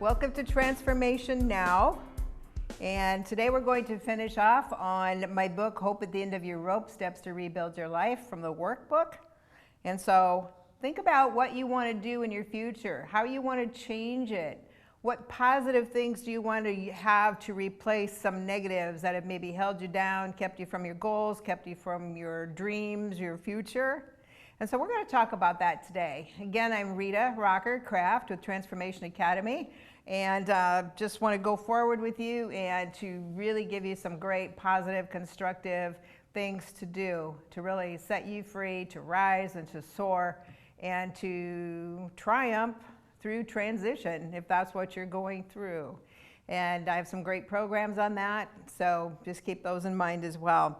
Welcome to Transformation Now. And today we're going to finish off on my book, Hope at the End of Your Rope, Steps to Rebuild Your Life, from the workbook. And so think about what you want to do in your future, how you want to change it. What positive things do you want to have to replace some negatives that have maybe held you down, kept you from your goals, kept you from your dreams, your future? And so we're going to talk about that today. Again, I'm Rita Rocker Kraft with Transformation Academy, and just want to go forward with you and to really give you some great, positive, constructive things to do to really set you free, to rise and to soar and to triumph through transition, if that's what you're going through. And I have some great programs on that, so just keep those in mind as well.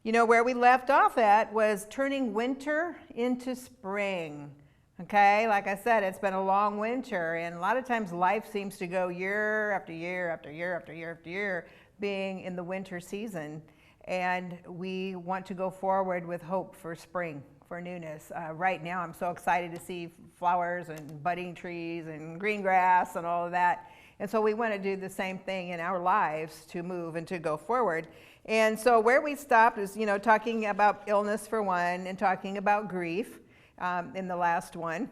You know, where we left off at was turning winter into spring. Okay, like I said, it's been a long winter, and a lot of times life seems to go year after year after year after year after year being in the winter season. And we want to go forward with hope for spring, for newness. Right now, I'm so excited to see flowers and budding trees and green grass and all of that. And so we want to do the same thing in our lives to move and to go forward. And so where we stopped is, you know, talking about illness for one and talking about grief in the last one.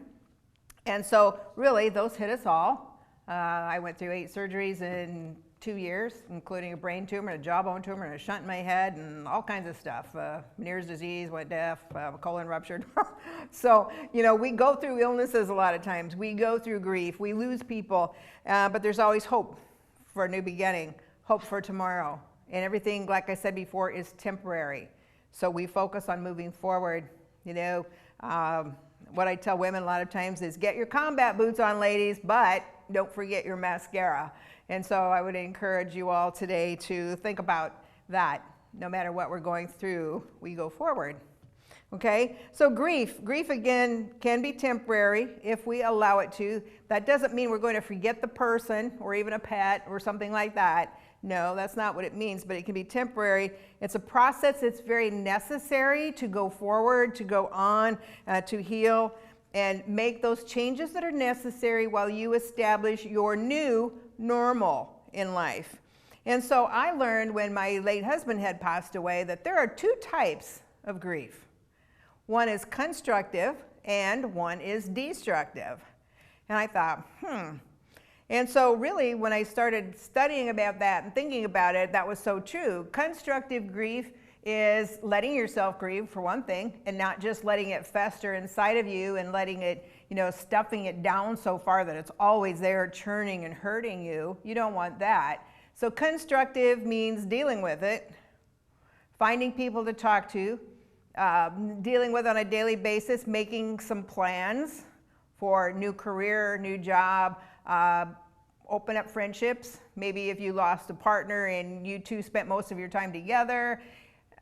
And so really those hit us all. I went through 8 surgeries in 2 years, including a brain tumor, a jawbone tumor, and a shunt in my head, and all kinds of stuff. Meniere's disease, went deaf, colon ruptured. So, you know, we go through illnesses a lot of times. We go through grief. We lose people. But there's always hope for a new beginning, hope for tomorrow. And everything, like I said before, is temporary. So we focus on moving forward. You know, what I tell women a lot of times is get your combat boots on, ladies, but don't forget your mascara. And so I would encourage you all today to think about that. No matter what we're going through, we go forward. Okay? So grief again can be temporary if we allow it to. That doesn't mean we're going to forget the person or even a pet or something like that. No, that's not what it means, but it can be temporary. It's a process that's very necessary to go forward, to go on, to heal, and make those changes that are necessary while you establish your new normal in life. And so I learned when my late husband had passed away that there are 2 types of grief. One is constructive and one is destructive. And I thought, And so really when I started studying about that and thinking about it, that was so true. Constructive grief is letting yourself grieve, for one thing, and not just letting it fester inside of you and letting it, you know, stuffing it down so far that it's always there churning and hurting you. You don't want that. So constructive means dealing with it, finding people to talk to, dealing with on a daily basis, making some plans for new career, new job, open up friendships. Maybe if you lost a partner and you two spent most of your time together,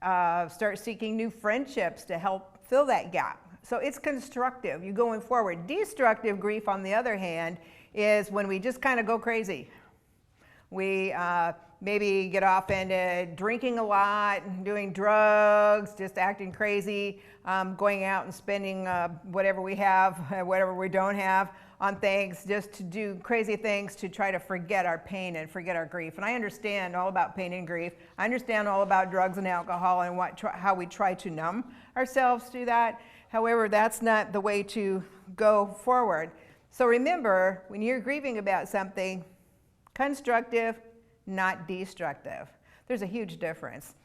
start seeking new friendships to help fill that gap. So it's constructive, you're going forward. Destructive grief, on the other hand, is when we just kind of go crazy. We maybe get off into drinking a lot, doing drugs, just acting crazy, going out and spending whatever we have, whatever we don't have on things, just to do crazy things to try to forget our pain and forget our grief. And I understand all about pain and grief. I understand all about drugs and alcohol and how we try to numb ourselves through that. However, that's not the way to go forward. So remember, when you're grieving about something, constructive, not destructive. There's a huge difference.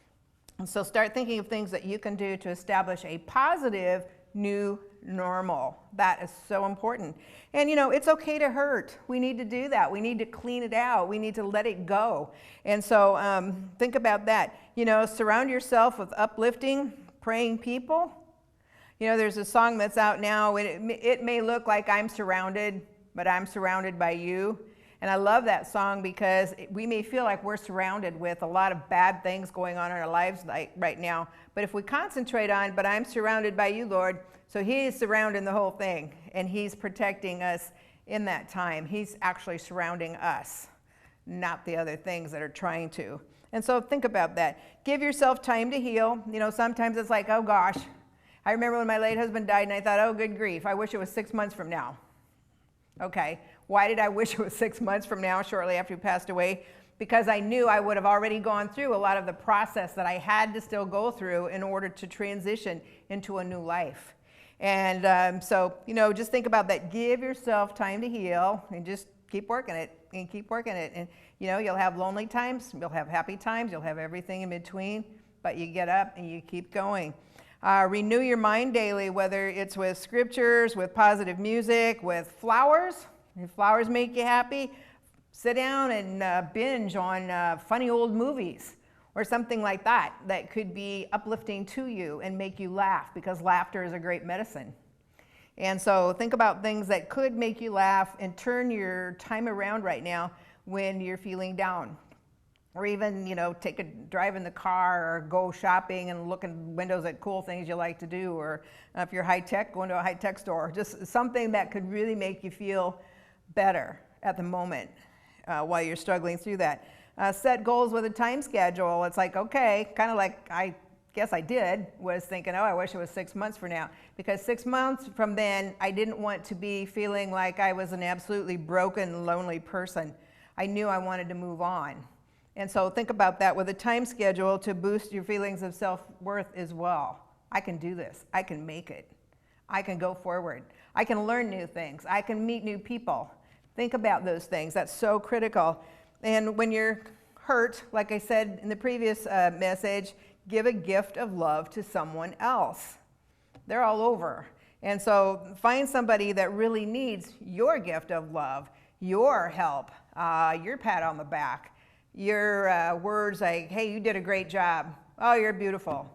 And so start thinking of things that you can do to establish a positive new normal. That is so important. And you know, it's okay to hurt. We need to do that. We need to clean it out. We need to let it go. And so think about that. You know, surround yourself with uplifting, praying people. You know, there's a song that's out now. It may look like I'm surrounded, but I'm surrounded by you. And I love that song because we may feel like we're surrounded with a lot of bad things going on in our lives right now. But if we concentrate on, but I'm surrounded by you, Lord, so he is surrounding the whole thing, and he's protecting us in that time. He's actually surrounding us, not the other things that are trying to. And so think about that. Give yourself time to heal. You know, sometimes it's like, oh gosh. I remember when my late husband died and I thought, oh good grief, I wish it was 6 months from now. Okay, Why did I wish it was 6 months from now, shortly after he passed away? Because I knew I would have already gone through a lot of the process that I had to still go through in order to transition into a new life. And so, just think about that. Give yourself time to heal and just keep working it and keep working it. And, you'll have lonely times, you'll have happy times, you'll have everything in between, but you get up and you keep going. Renew your mind daily, whether it's with scriptures, with positive music, with flowers. If flowers make you happy, sit down and binge on funny old movies or something like that that could be uplifting to you and make you laugh, because laughter is a great medicine. And so think about things that could make you laugh and turn your time around right now when you're feeling down. Or even, take a drive in the car or go shopping and look in windows at cool things you like to do. Or if you're high tech, go into a high tech store. Just something that could really make you feel better at the moment while you're struggling through that. Set goals with a time schedule. It's like, okay, kind of like I guess I did, was thinking, I wish it was 6 months from now. Because 6 months from then, I didn't want to be feeling like I was an absolutely broken, lonely person. I knew I wanted to move on. And so think about that with a time schedule to boost your feelings of self-worth as well. I can do this. I can make it. I can go forward. I can learn new things. I can meet new people. Think about those things. That's so critical. And when you're hurt, like I said in the previous message, give a gift of love to someone else. They're all over. And so find somebody that really needs your gift of love, your help, your pat on the back, your words like, hey, you did a great job. Oh, you're beautiful.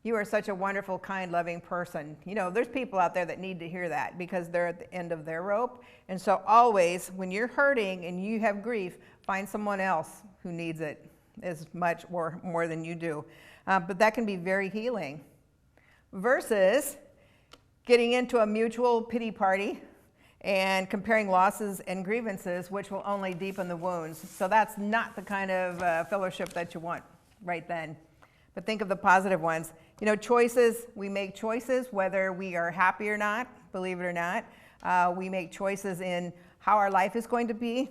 You are such a wonderful, kind, loving person. There's people out there that need to hear that because they're at the end of their rope. And so always, when you're hurting and you have grief, find someone else who needs it as much or more than you do. But that can be very healing. Versus getting into a mutual pity party and comparing losses and grievances, which will only deepen the wounds. So that's not the kind of fellowship that you want right then. But think of the positive ones. Choices, we make choices whether we are happy or not, believe it or not. We make choices in how our life is going to be.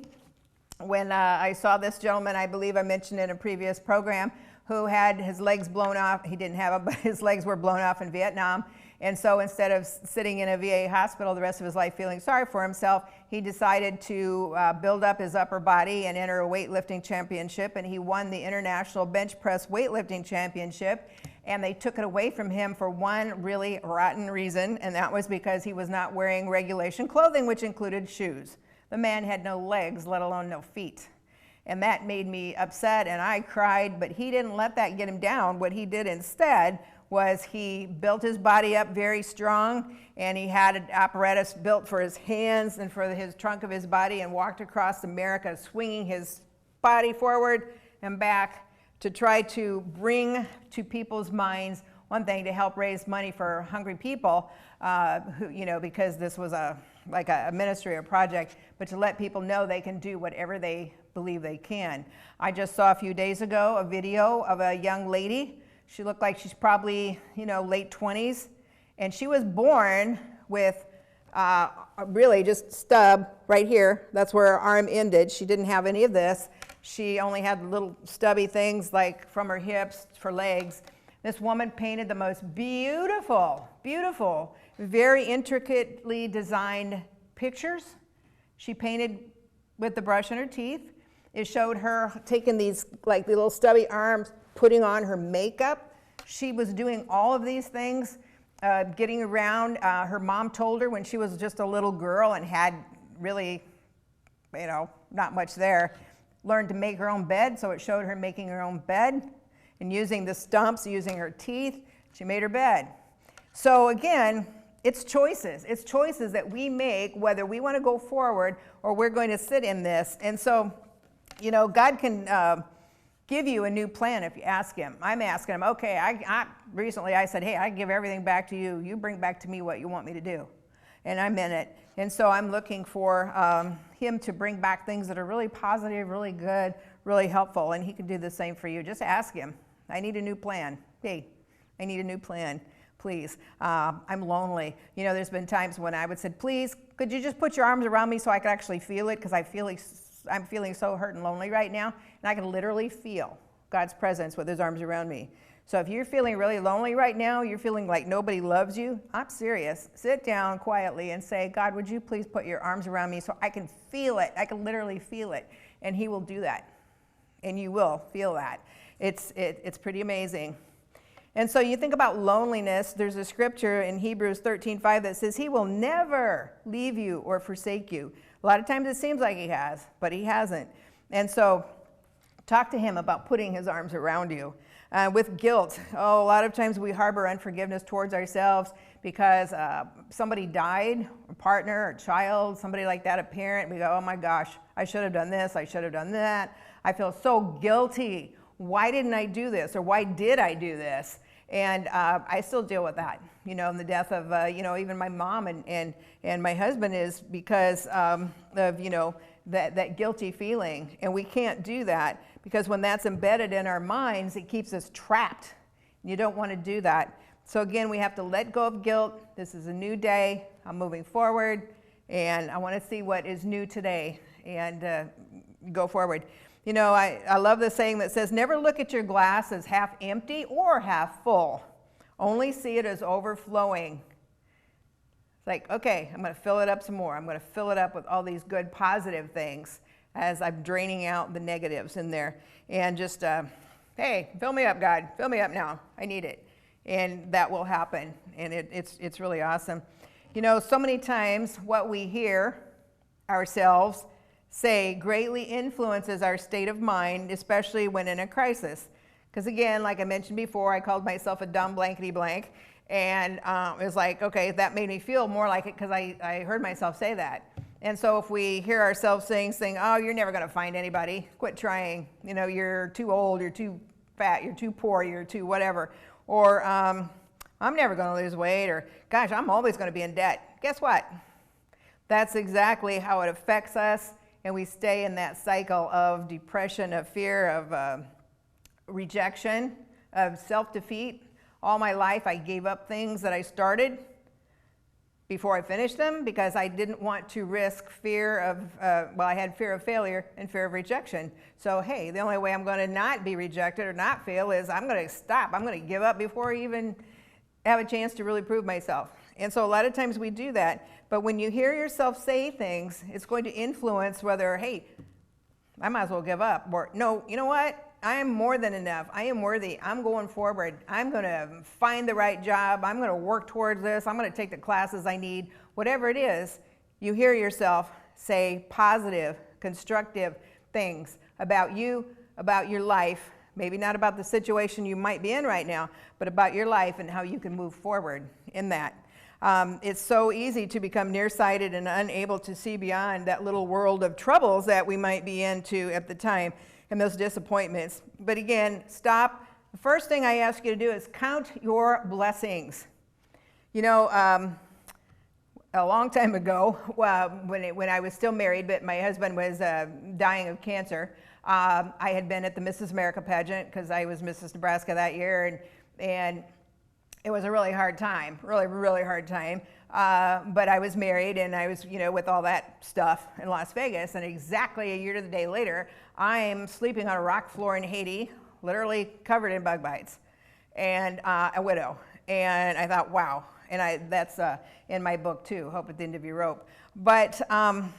When I saw this gentleman, I believe I mentioned in a previous program, who had his legs blown off. He didn't have them, but his legs were blown off in Vietnam. And so instead of sitting in a VA hospital the rest of his life feeling sorry for himself, he decided to build up his upper body and enter a weightlifting championship. And he won the International Bench Press Weightlifting Championship. And they took it away from him for one really rotten reason, and that was because he was not wearing regulation clothing, which included shoes. The man had no legs, let alone no feet. And that made me upset, and I cried, but he didn't let that get him down. What he did instead was he built his body up very strong, and he had an apparatus built for his hands and for his trunk of his body, and walked across America swinging his body forward and back to try to bring to people's minds, one thing, to help raise money for hungry people, because this was like a ministry or project, but to let people know they can do whatever they believe they can. I just saw a few days ago a video of a young lady. She looked like she's probably, late 20s, and she was born with really just stub right here. That's where her arm ended. She didn't have any of this. She only had little stubby things like from her hips for legs. This woman painted the most beautiful, very intricately designed pictures. She painted with the brush in her teeth. It showed her taking these like the little stubby arms, putting on her makeup. She was doing all of these things, getting around. Her mom told her when she was just a little girl and had really, not much there, learned to make her own bed. So it showed her making her own bed and using the stumps, using her teeth, she made her bed. So again, it's choices. It's choices that we make, whether we want to go forward or we're going to sit in this. And so, God can give you a new plan if you ask him. I'm asking him, okay, recently I said, hey, I give everything back to you. You bring back to me what you want me to do. And I'm in it. And so I'm looking for him to bring back things that are really positive, really good, really helpful. And he can do the same for you. Just ask him. I need a new plan. Hey, I need a new plan, please. I'm lonely. There's been times when I would say, please, could you just put your arms around me so I could actually feel it? Because I'm feeling so hurt and lonely right now. And I can literally feel God's presence with his arms around me. So if you're feeling really lonely right now, you're feeling like nobody loves you, I'm serious. Sit down quietly and say, God, would you please put your arms around me so I can feel it? I can literally feel it. And he will do that. And you will feel that. It's pretty amazing. And so you think about loneliness. There's a scripture in Hebrews 13:5 that says he will never leave you or forsake you. A lot of times it seems like he has, but he hasn't. And so talk to him about putting his arms around you. With guilt, a lot of times we harbor unforgiveness towards ourselves because somebody died, a partner, a child, somebody like that, a parent. We go, oh my gosh, I should have done this, I should have done that. I feel so guilty. Why didn't I do this? Or why did I do this? And I still deal with that, and the death of, even my mom and my husband is because of, that guilty feeling. And we can't do that because when that's embedded in our minds, it keeps us trapped. You don't want to do that. So again, we have to let go of guilt. This is a new day. I'm moving forward, and I want to see what is new today and go forward. I love the saying that says, never look at your glass as half empty or half full. Only see it as overflowing. It's like, okay, I'm going to fill it up some more. I'm going to fill it up with all these good positive things as I'm draining out the negatives in there. And just, hey, fill me up, God. Fill me up now. I need it. And that will happen. And it's really awesome. So many times what we hear ourselves say greatly influences our state of mind, especially when in a crisis. Because again, like I mentioned before, I called myself a dumb blankety blank. And it was like, okay, that made me feel more like it because I heard myself say that. And so if we hear ourselves saying, oh, you're never going to find anybody, quit trying. You're too old, you're too fat, you're too poor, you're too whatever. Or I'm never going to lose weight, or gosh, I'm always going to be in debt. Guess what? That's exactly how it affects us. And we stay in that cycle of depression, of fear, of rejection, of self-defeat. All my life, I gave up things that I started before I finished them because I didn't want to risk fear of, I had fear of failure and fear of rejection. So, hey, the only way I'm going to not be rejected or not fail is I'm going to stop. I'm going to give up before I even have a chance to really prove myself. And so a lot of times we do that. But when you hear yourself say things, it's going to influence whether, hey, I might as well give up. Or, no, you know what? I am more than enough. I am worthy. I'm going forward. I'm going to find the right job. I'm going to work towards this. I'm going to take the classes I need. Whatever it is, you hear yourself say positive, constructive things about you, about your life. Maybe not about the situation you might be in right now, but about your life and how you can move forward in that. It's so easy to become nearsighted and unable to see beyond that little world of troubles that we might be into at the time and those disappointments. But again, stop. The first thing I ask you to do is count your blessings. A long time ago, when I was still married, but my husband was dying of cancer, I had been at the Mrs. America pageant because I was Mrs. Nebraska that year, and it was a really hard time, really, really hard time. But I was married, and I was, with all that stuff in Las Vegas, and exactly a year to the day later, I'm sleeping on a rock floor in Haiti, literally covered in bug bites, and a widow. And I thought, wow. And that's in my book too, Hope at the End of Your Rope. But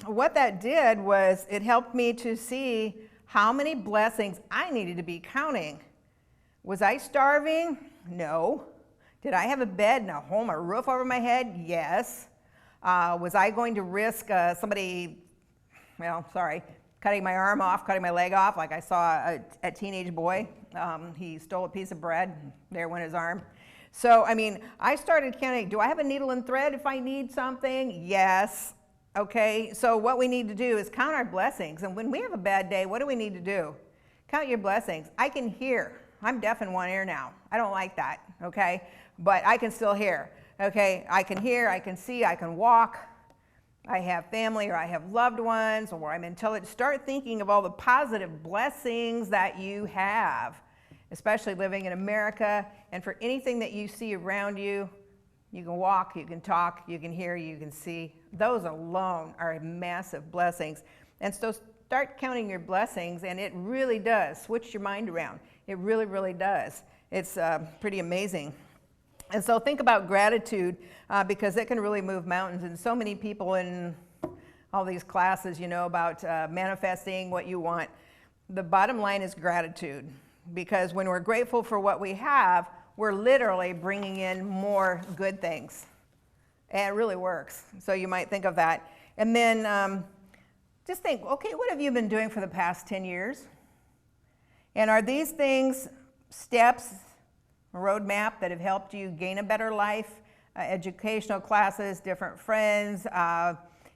what that did was it helped me to see how many blessings I needed to be counting. Was I starving? No. Did I have a bed and a home, a roof over my head? Yes. Was I going to risk somebody, cutting my arm off, cutting my leg off, like I saw a teenage boy? He stole a piece of bread, there went his arm. So, I started counting, do I have a needle and thread if I need something? Yes. Okay, so what we need to do is count our blessings. And when we have a bad day, what do we need to do? Count your blessings. I can hear. I'm deaf in one ear now. I don't like that, okay? But I can still hear, okay? I can hear, I can see, I can walk. I have family or I have loved ones or I'm intelligent. Start thinking of all the positive blessings that you have, especially living in America. And for anything that you see around you, You can walk, you can talk, you can hear, you can see. Those alone are massive blessings. And so start counting your blessings, and it really does switch your mind around. It really, really does. It's pretty amazing. And so think about gratitude because it can really move mountains. And so many people in all these classes, you know, about manifesting what you want. The bottom line is gratitude, because when we're grateful for what we have, we're literally bringing in more good things. And it really works. So you might think of that. And then just think, okay, what have you been doing for the past 10 years? And are these things steps, a roadmap that have helped you gain a better life? Educational classes, different friends,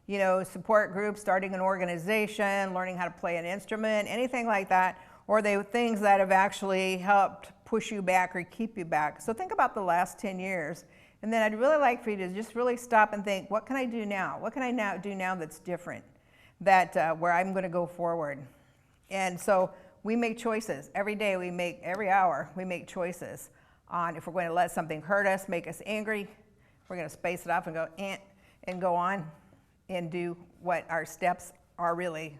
you know, support groups, starting an organization, learning how to play an instrument, anything like that? Or are they things that have actually helped push you back or keep you back? So think about the last 10 years. And then I'd really like for you to just really stop and think, what can I do now? What can I now do now that's different, that where I'm going to go forward? And so we make choices. Every day we make, every hour we make choices on if we're going to let something hurt us, make us angry. We're going to space it off and go on and do what our steps are really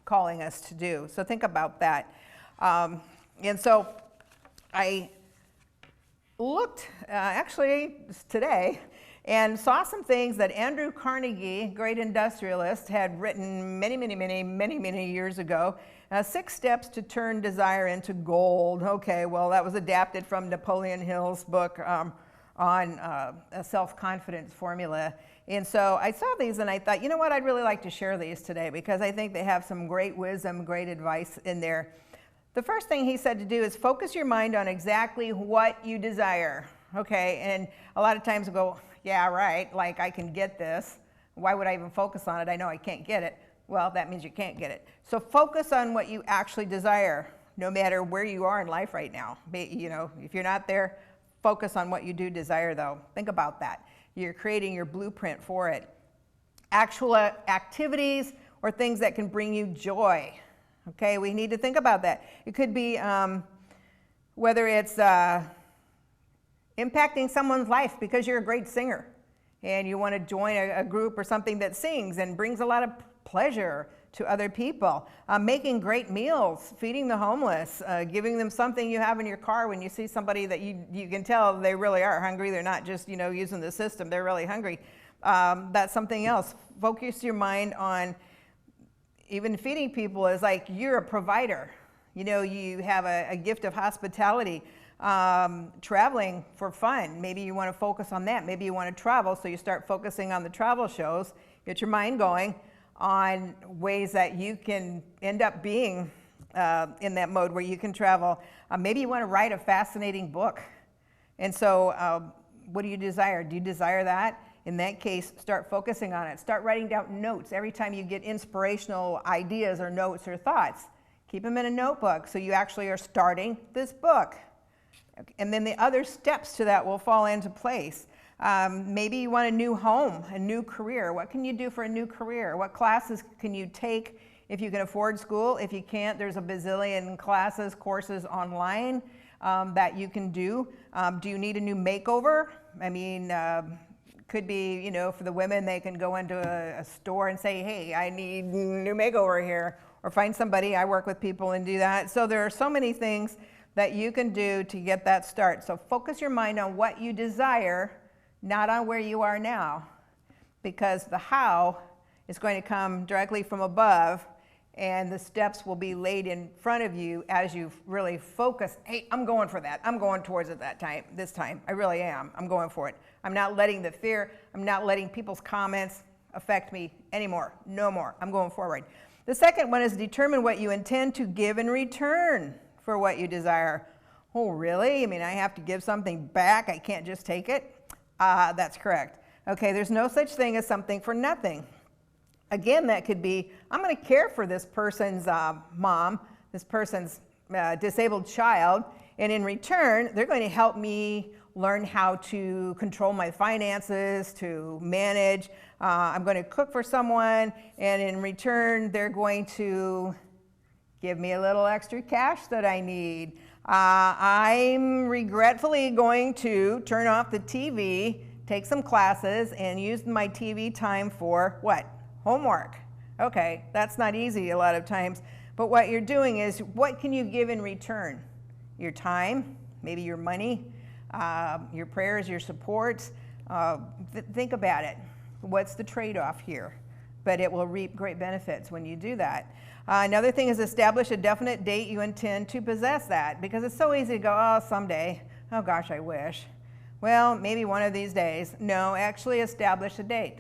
calling us to do. So think about that. And so I looked actually today and saw some things that Andrew Carnegie, great industrialist, had written many years ago. 6 steps to turn desire into gold. Okay, well, that was adapted from Napoleon Hill's book on a self-confidence formula. And so I saw these and I thought, you know what, I'd really like to share these today because I think they have some great wisdom, great advice in there. The first thing he said to do is focus your mind on exactly what you desire. Okay, and a lot of times we go, yeah, right, like I can get this. Why would I even focus on it? I know I can't get it. Well, that means you can't get it. So focus on what you actually desire, no matter where you are in life right now. You know, if you're not there, focus on what you do desire, though. Think about that. You're creating your blueprint for it. Actual activities or things that can bring you joy. Okay, we need to think about that. It could be whether it's impacting someone's life because you're a great singer and you want to join a group or something that sings and brings a lot of pleasure to other people. Making great meals, feeding the homeless, giving them something you have in your car when you see somebody that you can tell they really are hungry. They're not just, you know, using the system. They're really hungry. That's something else. Focus your mind on even feeding people is like you're a provider. You know, you have a gift of hospitality. Traveling for fun. Maybe you want to focus on that. Maybe you want to travel, so you start focusing on the travel shows. Get your mind going on ways that you can end up being in that mode where you can travel. Maybe you want to write a fascinating book. And so what do you desire? Do you desire that? In that case, start focusing on it. Start writing down notes every time you get inspirational ideas or notes or thoughts. Keep them in a notebook so you actually are starting this book. And then the other steps to that will fall into place. Maybe you want a new home, a new career. What can you do for a new career? What classes can you take if you can afford school? If you can't, there's a bazillion classes, courses online that you can do. Do you need a new makeover? I mean, could be, you know, for the women, they can go into a store and say, hey, I need a new makeover here. Or find somebody. I work with people and do that. So there are so many things that you can do to get that start. So focus your mind on what you desire, not on where you are now, because the how is going to come directly from above, and the steps will be laid in front of you as you really focus. Hey, I'm going for that. I'm going towards it this time. I really am. I'm going for it. I'm not letting the fear, I'm not letting people's comments affect me anymore. No more. I'm going forward. The second one is determine what you intend to give in return for what you desire. Oh, really? I mean, I have to give something back? I can't just take it? That's correct. Okay, there's no such thing as something for nothing. Again, that could be, I'm going to care for this person's mom, this person's disabled child, and in return, they're going to help me learn how to control my finances, to manage. I'm going to cook for someone, and in return, they're going to give me a little extra cash that I need. I'm regretfully going to turn off the TV, take some classes, and use my TV time for what? Homework. Okay, that's not easy a lot of times, but what you're doing is, what can you give in return? Your time, maybe your money, your prayers, your support. Think about it. What's the trade-off here? But it will reap great benefits when you do that. Another thing is establish a definite date you intend to possess that, because it's so easy to go, oh, someday, oh gosh, I wish. Well, maybe one of these days. No, actually establish a date.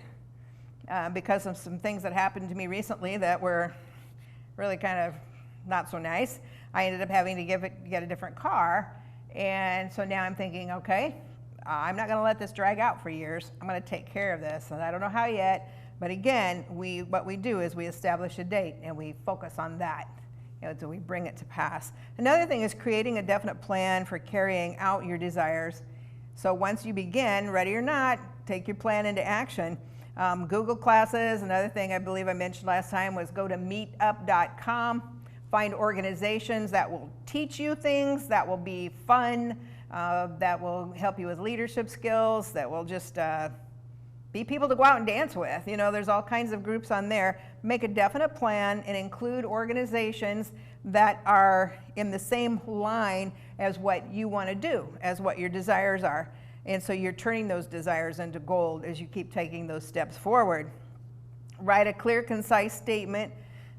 Because of some things that happened to me recently that were really kind of not so nice, I ended up having to get a different car. And so now I'm thinking, okay, I'm not going to let this drag out for years. I'm going to take care of this. And I don't know how yet. But again, what we do is we establish a date and we focus on that, so we bring it to pass. Another thing is creating a definite plan for carrying out your desires. So once you begin, ready or not, take your plan into action. Google classes. Another thing I believe I mentioned last time was go to meetup.com. Find organizations that will teach you things, that will be fun, that will help you with leadership skills, that will just be people to go out and dance with. There's all kinds of groups on there. Make a definite plan and include organizations that are in the same line as what you want to do, as what your desires are. And so you're turning those desires into gold as you keep taking those steps forward. Write a clear, concise statement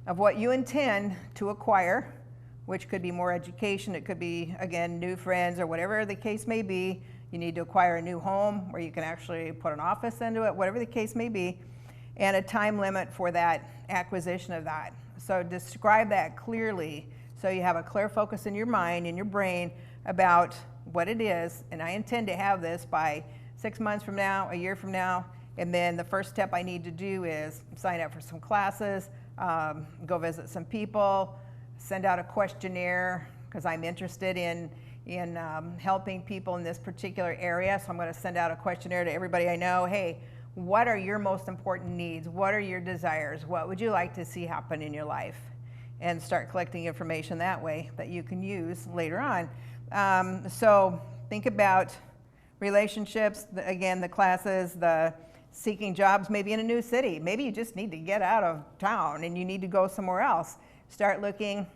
of what you intend to acquire, which could be more education. It could be, again, new friends or whatever the case may be. You need to acquire a new home where you can actually put an office into it, whatever the case may be, and a time limit for that acquisition of that. So describe that clearly so you have a clear focus in your mind, in your brain, about what it is, and I intend to have this by 6 months from now, a year from now, and then the first step I need to do is sign up for some classes, go visit some people, send out a questionnaire, because I'm interested in helping people in this particular area. So I'm going to send out a questionnaire to everybody I know. Hey, what are your most important needs? What are your desires? What would you like to see happen in your life? And start collecting information that way that you can use later on. So think about relationships, again, the classes, the seeking jobs, maybe in a new city. Maybe you just need to get out of town and you need to go somewhere else. Start looking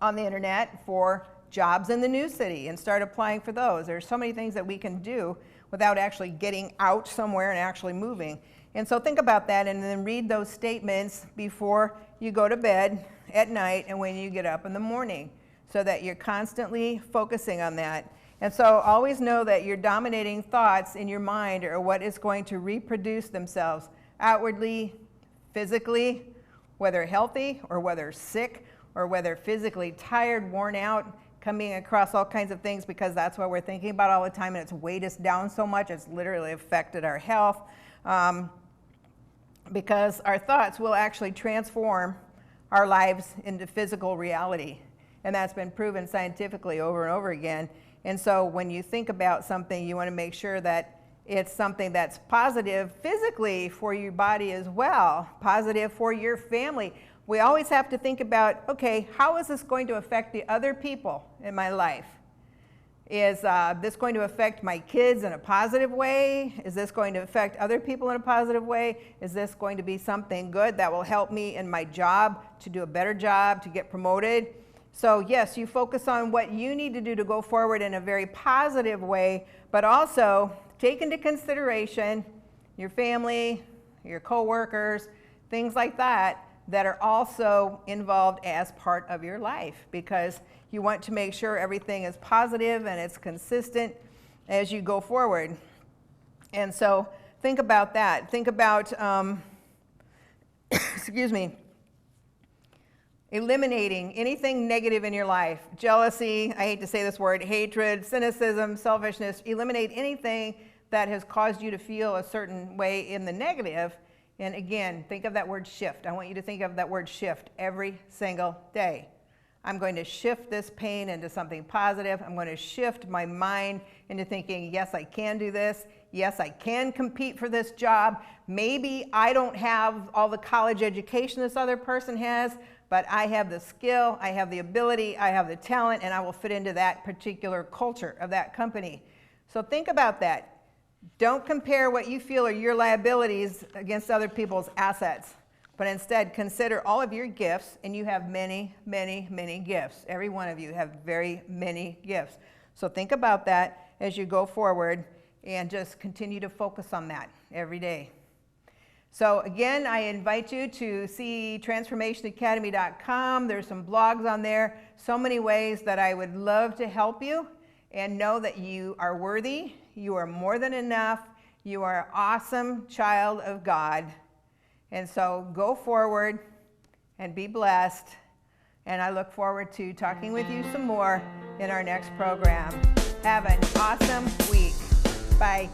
on the internet for jobs in the new city and start applying for those. There's so many things that we can do without actually getting out somewhere and actually moving. And so think about that and then read those statements before you go to bed at night and when you get up in the morning, so that you're constantly focusing on that. And so always know that your dominating thoughts in your mind are what is going to reproduce themselves outwardly, physically, whether healthy or whether sick or whether physically tired, worn out, coming across all kinds of things, because that's what we're thinking about all the time, and it's weighed us down so much, it's literally affected our health. Because our thoughts will actually transform our lives into physical reality. And that's been proven scientifically over and over again. And so when you think about something, you want to make sure that it's something that's positive physically for your body as well, positive for your family. We always have to think about, okay, how is this going to affect the other people in my life? Is this going to affect my kids in a positive way? Is this going to affect other people in a positive way? Is this going to be something good that will help me in my job to do a better job, to get promoted? So yes, you focus on what you need to do to go forward in a very positive way, but also take into consideration your family, your coworkers, things like that, that are also involved as part of your life, because you want to make sure everything is positive and it's consistent as you go forward. And so think about that. Think about, excuse me, eliminating anything negative in your life. Jealousy, I hate to say this word, hatred, cynicism, selfishness. Eliminate anything that has caused you to feel a certain way in the negative. And again, think of that word shift. I want you to think of that word shift every single day. I'm going to shift this pain into something positive. I'm going to shift my mind into thinking, yes, I can do this. Yes, I can compete for this job. Maybe I don't have all the college education this other person has, but I have the skill, I have the ability, I have the talent, and I will fit into that particular culture of that company. So think about that. Don't compare what you feel are your liabilities against other people's assets, but instead consider all of your gifts, and you have many, many, many gifts. Every one of you have very many gifts. So think about that as you go forward, and just continue to focus on that every day. So again, I invite you to see transformationacademy.com. There's some blogs on there, so many ways that I would love to help you, and know that you are worthy, you are more than enough, you are an awesome child of God. And so go forward and be blessed, and I look forward to talking with you some more in our next program. Have an awesome week. Bye.